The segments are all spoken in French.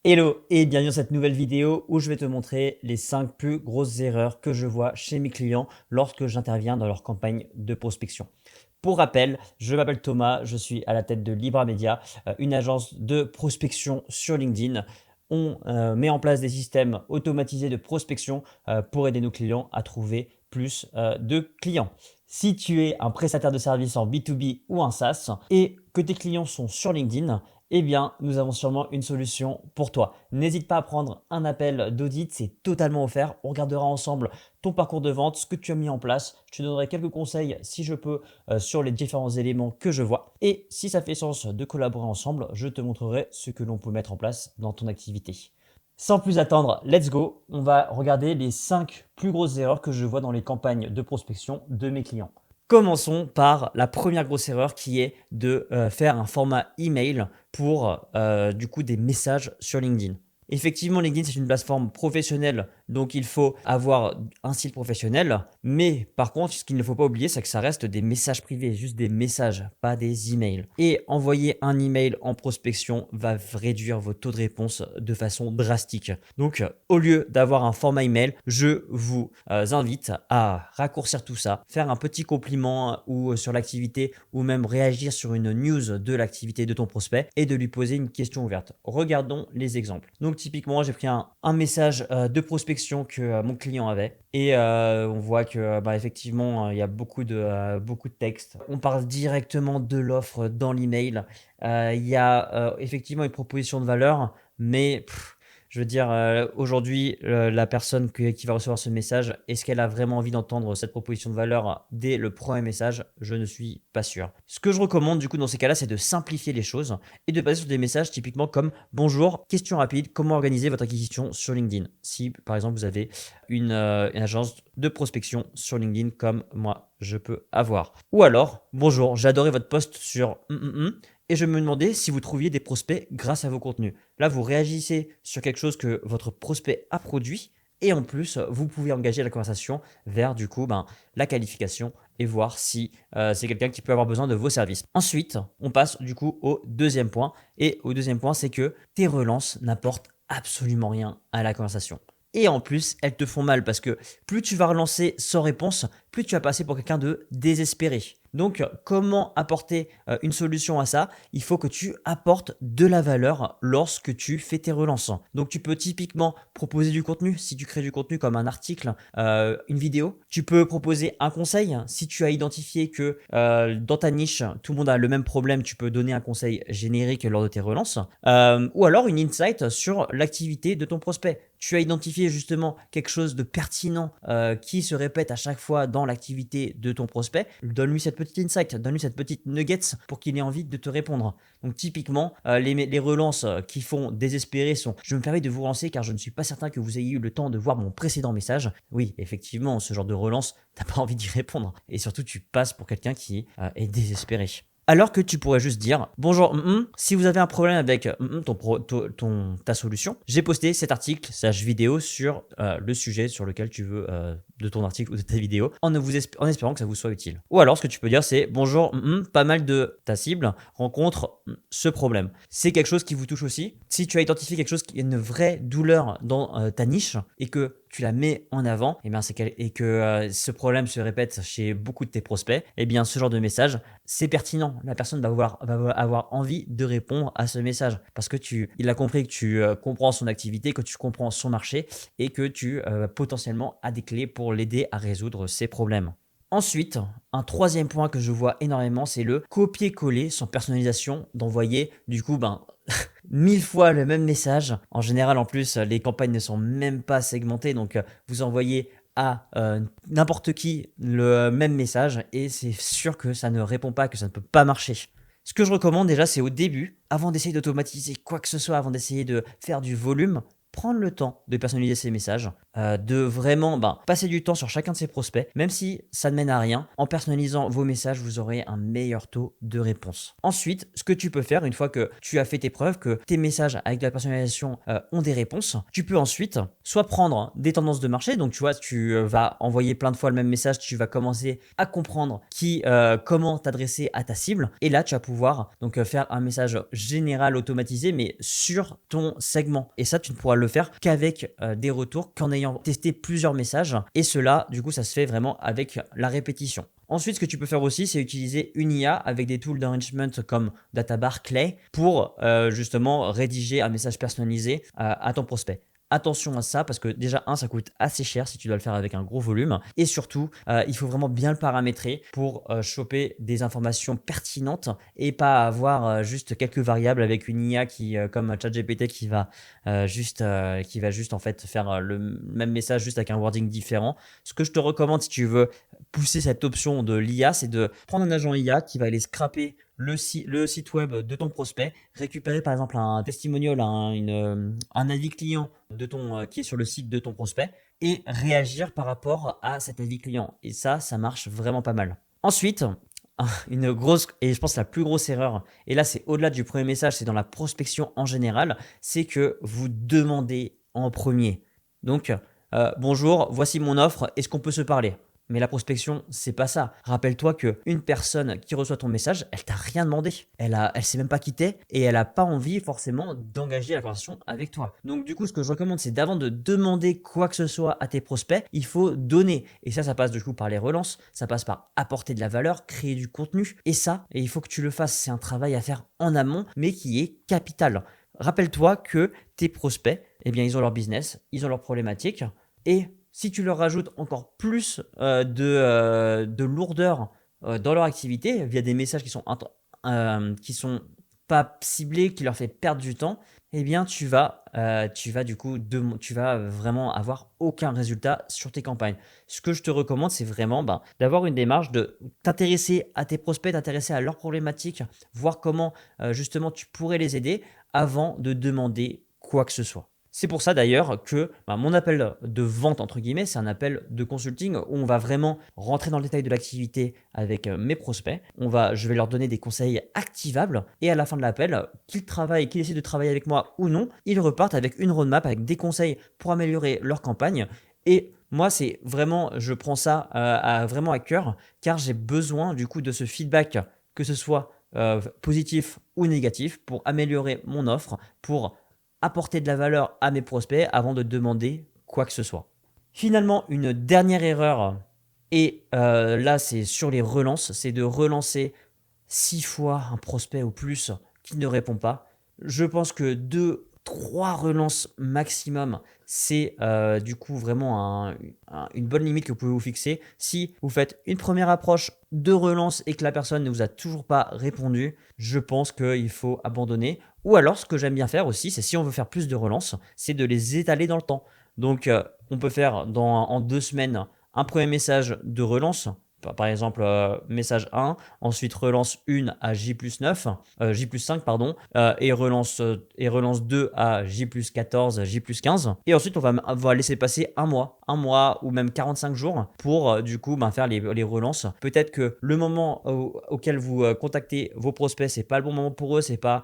Hello et bienvenue dans cette nouvelle vidéo où je vais te montrer les 5 plus grosses erreurs que je vois chez mes clients lorsque j'interviens dans leur campagne de prospection. Pour rappel, je m'appelle Thomas, je suis à la tête de Libra Media, une agence de prospection sur LinkedIn. On met en place des systèmes automatisés de prospection pour aider nos clients à trouver plus de clients. Si tu es un prestataire de services en B2B ou un SaaS et que tes clients sont sur LinkedIn, eh bien, nous avons sûrement une solution pour toi. N'hésite pas à prendre un appel d'audit, c'est totalement offert. On regardera ensemble ton parcours de vente, ce que tu as mis en place. Je te donnerai quelques conseils si je peux sur les différents éléments que je vois. Et si ça fait sens de collaborer ensemble, je te montrerai ce que l'on peut mettre en place dans ton activité. Sans plus attendre, let's go. On va regarder les 5 plus grosses erreurs que je vois dans les campagnes de prospection de mes clients. Commençons par la première grosse erreur qui est de faire un format email pour du coup des messages sur LinkedIn. Effectivement, LinkedIn, c'est une plateforme professionnelle, donc il faut avoir un style professionnel. Mais par contre, ce qu'il ne faut pas oublier, c'est que ça reste des messages privés, juste des messages, pas des emails. Et envoyer un email en prospection va réduire vos taux de réponse de façon drastique. Donc, au lieu d'avoir un format email, je vous invite à raccourcir tout ça, faire un petit compliment ou sur l'activité ou même réagir sur une news de l'activité de ton prospect et de lui poser une question ouverte. Regardons les exemples. Donc, typiquement, j'ai pris un message de prospection que mon client avait et on voit que effectivement, il y a beaucoup de texte. On parle directement de l'offre dans l'email. Il y a effectivement une proposition de valeur, mais je veux dire, aujourd'hui, la personne qui va recevoir ce message, est-ce qu'elle a vraiment envie d'entendre cette proposition de valeur dès le premier message? Je ne suis pas sûr. Ce que je recommande du coup dans ces cas-là, c'est de simplifier les choses et de passer sur des messages typiquement comme bonjour, question rapide, comment organiser votre acquisition sur LinkedIn? Si par exemple vous avez une agence de prospection sur LinkedIn comme moi je peux avoir. Ou alors, bonjour, j'ai adoré votre post sur et je me demandais si vous trouviez des prospects grâce à vos contenus. Là, vous réagissez sur quelque chose que votre prospect a produit et en plus, vous pouvez engager la conversation vers du coup la qualification et voir si c'est quelqu'un qui peut avoir besoin de vos services. Ensuite, on passe du coup au deuxième point. Et au deuxième point, c'est que tes relances n'apportent absolument rien à la conversation. Et en plus, elles te font mal parce que plus tu vas relancer sans réponse, plus tu vas passer pour quelqu'un de désespéré. Donc, comment apporter une solution à ça? Il faut que tu apportes de la valeur lorsque tu fais tes relances. Donc, tu peux typiquement proposer du contenu. Si tu crées du contenu comme un article, une vidéo, tu peux proposer un conseil. Si tu as identifié que dans ta niche, tout le monde a le même problème, tu peux donner un conseil générique lors de tes relances. Ou alors une insight sur l'activité de ton prospect. Tu as identifié justement quelque chose de pertinent qui se répète à chaque fois dans l'activité de ton prospect, donne-lui cette petite insight, donne-lui cette petite nuggets pour qu'il ait envie de te répondre. Donc typiquement, les relances qui font désespérer sont « je me permets de vous relancer car je ne suis pas certain que vous ayez eu le temps de voir mon précédent message ». Oui, effectivement, ce genre de relance, t'as pas envie d'y répondre. Et surtout, tu passes pour quelqu'un qui est désespéré. Alors que tu pourrais juste dire bonjour, si vous avez un problème avec ta solution, j'ai posté cet article, vidéo sur le sujet sur lequel tu veux de ton article ou de ta vidéo en espérant que ça vous soit utile. Ou alors ce que tu peux dire c'est bonjour, pas mal de ta cible rencontre ce problème. C'est quelque chose qui vous touche aussi. Si tu as identifié quelque chose qui est une vraie douleur dans ta niche et que tu la mets en avant, et que ce problème se répète chez beaucoup de tes prospects, eh bien ce genre de message, c'est pertinent. La personne va avoir envie de répondre à ce message parce que il a compris que tu comprends son activité, que tu comprends son marché et que tu potentiellement as des clés pour l'aider à résoudre ses problèmes. Ensuite, un troisième point que je vois énormément, c'est le copier-coller sans personnalisation, d'envoyer du coup 1000 fois le même message. En général, en plus, les campagnes ne sont même pas segmentées, donc vous envoyez à n'importe qui le même message et c'est sûr que ça ne répond pas, que ça ne peut pas marcher. Ce que je recommande déjà, c'est au début, avant d'essayer d'automatiser quoi que ce soit, avant d'essayer de faire du volume, prendre le temps de personnaliser ses messages, de vraiment passer du temps sur chacun de ses prospects, même si ça ne mène à rien. En personnalisant vos messages, vous aurez un meilleur taux de réponse. Ensuite, ce que tu peux faire, une fois que tu as fait tes preuves, que tes messages avec la personnalisation ont des réponses, tu peux ensuite soit prendre des tendances de marché, donc tu vois, tu vas envoyer plein de fois le même message, tu vas commencer à comprendre comment t'adresser à ta cible, et là tu vas pouvoir donc faire un message général automatisé, mais sur ton segment. Et ça, tu ne pourras le faire qu'avec des retours, qu'en ayant testé plusieurs messages, et cela, du coup, ça se fait vraiment avec la répétition. Ensuite, ce que tu peux faire aussi, c'est utiliser une IA avec des tools d'enrichment comme Databar, Clay pour justement rédiger un message personnalisé à ton prospect. Attention à ça parce que déjà, ça coûte assez cher si tu dois le faire avec un gros volume. Et surtout, il faut vraiment bien le paramétrer pour choper des informations pertinentes et pas avoir juste quelques variables avec une IA comme ChatGPT qui va juste en fait faire le même message juste avec un wording différent. Ce que je te recommande si tu veux pousser cette option de l'IA, c'est de prendre un agent IA qui va aller scraper le site web de ton prospect, récupérer par exemple un testimonial, un avis client qui est sur le site de ton prospect et réagir par rapport à cet avis client. Et ça marche vraiment pas mal. Ensuite, une grosse, et je pense la plus grosse erreur, et là c'est au-delà du premier message, c'est dans la prospection en général, c'est que vous demandez en premier. Donc, bonjour, voici mon offre, est-ce qu'on peut se parler ? Mais la prospection, c'est pas ça. Rappelle-toi qu'une personne qui reçoit ton message, elle t'a rien demandé. Elle sait même pas qui t'es et elle a pas envie forcément d'engager la conversation avec toi. Donc du coup, ce que je recommande, c'est d'avant de demander quoi que ce soit à tes prospects, il faut donner. Et ça passe du coup par les relances, ça passe par apporter de la valeur, créer du contenu. Et il faut que tu le fasses. C'est un travail à faire en amont, mais qui est capital. Rappelle-toi que tes prospects, eh bien, ils ont leur business, ils ont leurs problématiques et si tu leur rajoutes encore plus de lourdeur dans leur activité via des messages qui sont pas ciblés, qui leur fait perdre du temps, eh bien tu vas vraiment avoir aucun résultat sur tes campagnes. Ce que je te recommande, c'est vraiment d'avoir une démarche de t'intéresser à tes prospects, t'intéresser à leurs problématiques, voir comment justement tu pourrais les aider avant de demander quoi que ce soit. C'est pour ça d'ailleurs que mon appel de vente, entre guillemets, c'est un appel de consulting où on va vraiment rentrer dans le détail de l'activité avec mes prospects. Je vais leur donner des conseils activables et à la fin de l'appel, qu'ils essaient de travailler avec moi ou non, ils repartent avec une roadmap, avec des conseils pour améliorer leur campagne. Et moi, je prends ça vraiment à cœur car j'ai besoin du coup de ce feedback, que ce soit positif ou négatif, pour améliorer mon offre, pour apporter de la valeur à mes prospects avant de demander quoi que ce soit. Finalement, une dernière erreur, et là c'est sur les relances, c'est de relancer 6 fois un prospect ou plus qui ne répond pas. Je pense que 2-3 relances maximum, c'est du coup vraiment une bonne limite que vous pouvez vous fixer. Si vous faites une première approche de relance et que la personne ne vous a toujours pas répondu, je pense qu'il faut abandonner. Ou alors, ce que j'aime bien faire aussi, c'est si on veut faire plus de relances, c'est de les étaler dans le temps. Donc, on peut faire en 2 semaines un premier message de relance. Par exemple, message 1, ensuite relance 1 à J plus 9, J plus 5, pardon, et relance 2 à J plus 14, J plus 15. Et ensuite, on va laisser passer un mois ou même 45 jours pour du coup faire les relances. Peut-être que le moment auquel vous contactez vos prospects, c'est pas le bon moment pour eux, c'est pas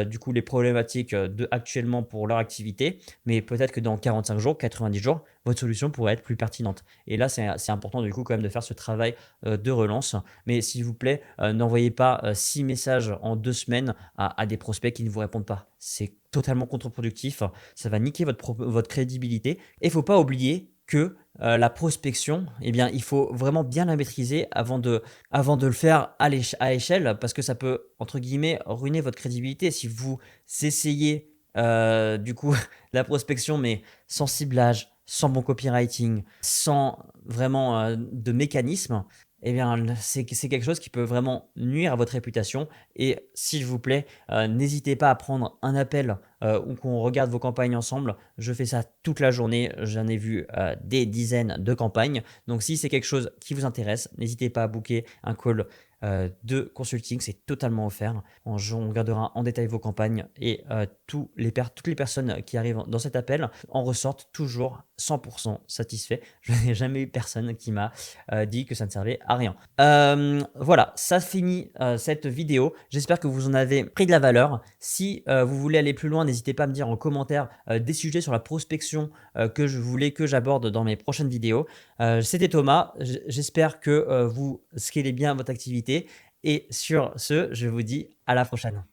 du coup les problématiques actuellement pour leur activité, mais peut-être que dans 45 jours, 90 jours, votre solution pourrait être plus pertinente. Et là, c'est important du coup quand même de faire ce travail de relance. Mais s'il vous plaît, n'envoyez pas 6 messages en 2 semaines à des prospects qui ne vous répondent pas. C'est totalement contre-productif. Ça va niquer votre crédibilité. Et il ne faut pas oublier que la prospection, eh bien, il faut vraiment bien la maîtriser avant de le faire à échelle, parce que ça peut, entre guillemets, ruiner votre crédibilité si vous essayez du coup la prospection, mais sans ciblage, sans bon copywriting, sans vraiment de mécanisme. Eh bien, c'est quelque chose qui peut vraiment nuire à votre réputation. Et s'il vous plaît, n'hésitez pas à prendre un appel ou qu'on regarde vos campagnes ensemble. Je fais ça toute la journée. J'en ai vu des dizaines de campagnes. Donc, si c'est quelque chose qui vous intéresse, n'hésitez pas à booker un call de consulting. C'est totalement offert. On regardera en détail vos campagnes et toutes les personnes qui arrivent dans cet appel en ressortent toujours 100% satisfaits. Je n'ai jamais eu personne qui m'a dit que ça ne servait à rien. Voilà, ça finit cette vidéo. J'espère que vous en avez pris de la valeur. Si vous voulez aller plus loin, n'hésitez pas à me dire en commentaire des sujets sur la prospection que je voulais que j'aborde dans mes prochaines vidéos. C'était Thomas. J'espère que vous scalez bien votre activité. Et sur ce, je vous dis à la prochaine.